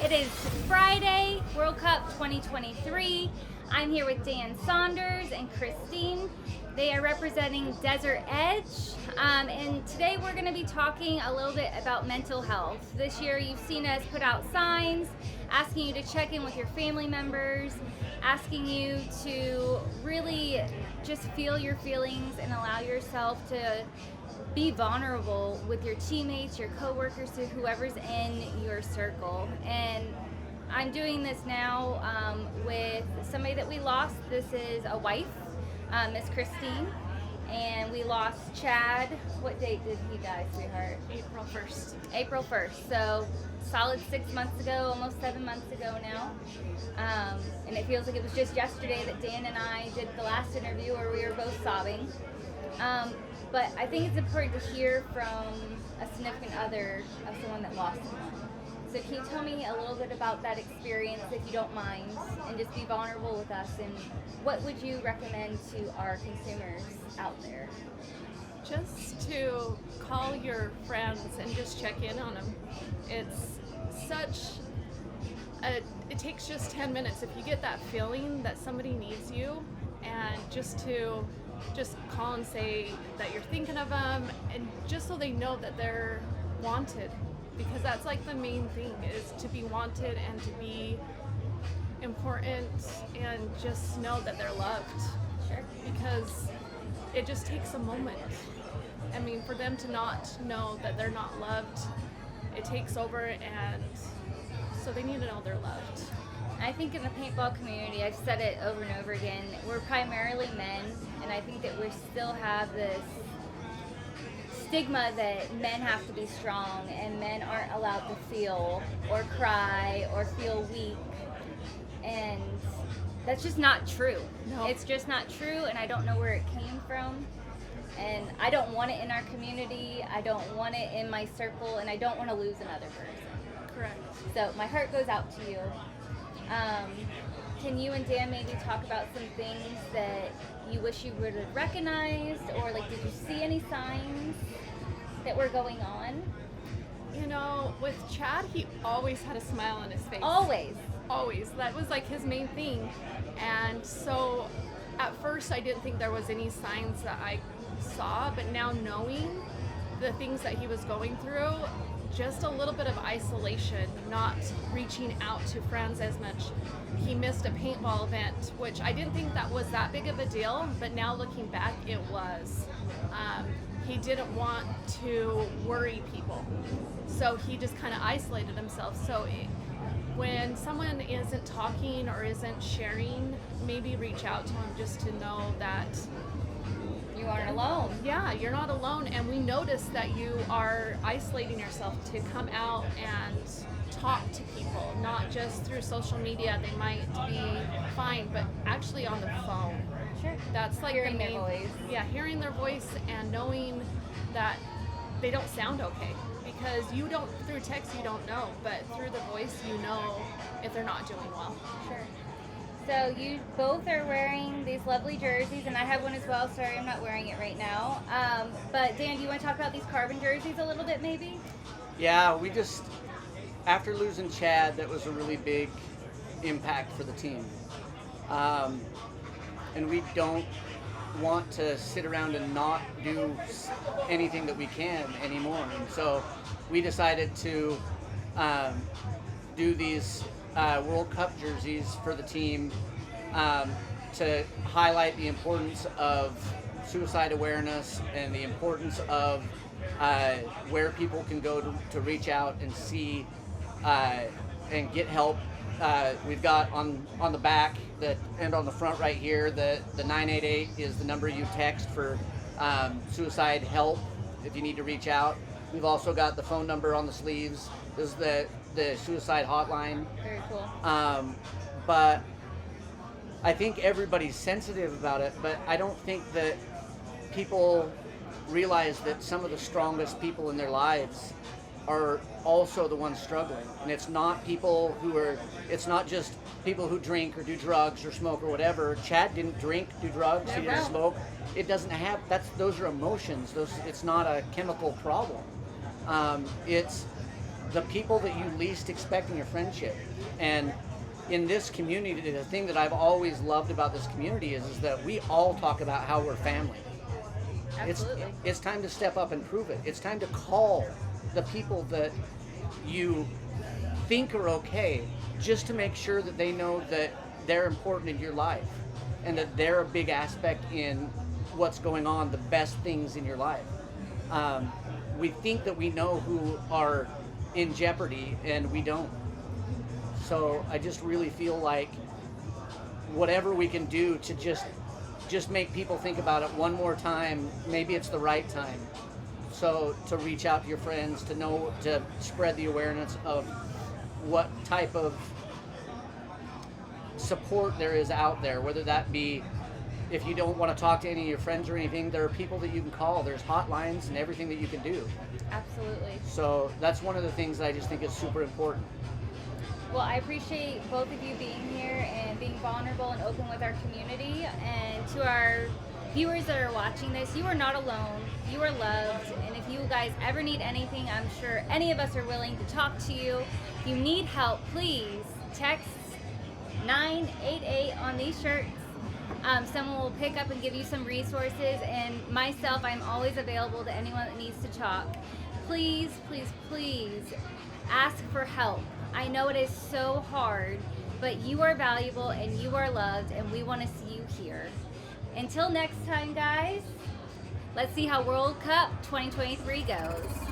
It is Friday, World Cup 2023. I'm here with Dan Saunders and Christeen. They are representing Desert Edge, and today we're going to be talking a little bit about mental health. This year you've seen us put out signs asking you to check in with your family members, asking you to really just feel your feelings and allow yourself to be vulnerable with your teammates, your coworkers, to whoever's in your circle. And I'm doing this now with somebody that we lost. This is a wife, Miss Christeen, and we lost Chad. What date did he die, sweetheart? April 1st. April 1st, so solid 6 months ago, almost 7 months ago now. And it feels like it was just yesterday that Dan and I did the last interview where we were both sobbing. But I think it's important to hear from a significant other of someone that lost someone. So can you tell me a little bit about that experience, if you don't mind, and just be vulnerable with us, and what would you recommend to our consumers out there? Just to call your friends and just check in on them. It's it takes just 10 minutes. If you get that feeling that somebody needs you, and just call and say that you're thinking of them, and just so they know that they're wanted, because that's like the main thing, is to be wanted and to be important, and just know that they're loved. Sure. Because it just takes a moment. I mean, for them to not know that they're not loved, it takes over, and so they need to know they're loved. I think in the paintball community, I've said it over and over again, we're primarily men, and I think that we still have this stigma that men have to be strong and men aren't allowed to feel or cry or feel weak, and that's just not true. No. It's just not true, and I don't know where it came from, and I don't want it in our community, I don't want it in my circle, and I don't want to lose another person. Correct. So my heart goes out to you. Can you and Dan maybe talk about some things that you wish you would have recognized, or like, did you see any signs that were going on? You know, with Chad, he always had a smile on his face. Always. Always. That was like his main thing. And so at first I didn't think there was any signs that I saw, but now knowing the things that he was going through, just a little bit of isolation, not reaching out to friends as much. He missed a paintball event, which I didn't think that was that big of a deal, but now looking back, it was. He didn't want to worry people, so he just kind of isolated himself. So when someone isn't talking or isn't sharing, maybe reach out to him just to know that You aren't alone. yeah, you're not alone, and we notice that you are isolating yourself, to come out and talk to people, not just through social media. They might be fine, but actually on the phone. Sure. That's like Hearing the their main, voice. Yeah, hearing their voice and knowing that they don't sound okay, because you don't, through text you don't know, but through the voice you know if they're not doing well. Sure. So you both are wearing these lovely jerseys, and I have one as well. Sorry, I'm not wearing it right now. But Dan, do you want to talk about these carbon jerseys a little bit, maybe? Yeah, we just, after losing Chad, that was a really big impact for the team. And we don't want to sit around and not do anything that we can anymore. And so we decided to do these World Cup jerseys for the team to highlight the importance of suicide awareness and the importance of where people can go to reach out and see and get help. We've got on the back and on the front right here, the 988 is the number you text for suicide help if you need to reach out. We've also got the phone number on the sleeves. This is the suicide hotline. Very cool. But I think everybody's sensitive about it, but I don't think that people realize that some of the strongest people in their lives are also the ones struggling. And it's not just people who drink or do drugs or smoke or whatever. Chad didn't drink, do drugs, he didn't smoke. It doesn't have, those are emotions. It's not a chemical problem. It's the people that you least expect in your friendship. And in this community, the thing that I've always loved about this community is that we all talk about how we're family. Absolutely. It's time to step up and prove it. It's time to call the people that you think are okay, just to make sure that they know that they're important in your life and that they're a big aspect in what's going on, the best things in your life. We think that we know who are in jeopardy, and we don't. So I just really feel like whatever we can do to just make people think about it one more time, maybe it's the right time. So to reach out to your friends, to spread the awareness of what type of support there is out there, whether that be, if you don't want to talk to any of your friends or anything, there are people that you can call. There's hotlines and everything that you can do. Absolutely. So that's one of the things that I just think is super important. Well, I appreciate both of you being here and being vulnerable and open with our community. And to our viewers that are watching this, you are not alone. You are loved. And if you guys ever need anything, I'm sure any of us are willing to talk to you. If you need help, please text 988 on these shirts. Someone will pick up and give you some resources. And myself, I'm always available to anyone that needs to talk. Please, please, please ask for help. I know it is so hard, but you are valuable and you are loved, and we want to see you here. Until next time, guys, let's see how World Cup 2023 goes.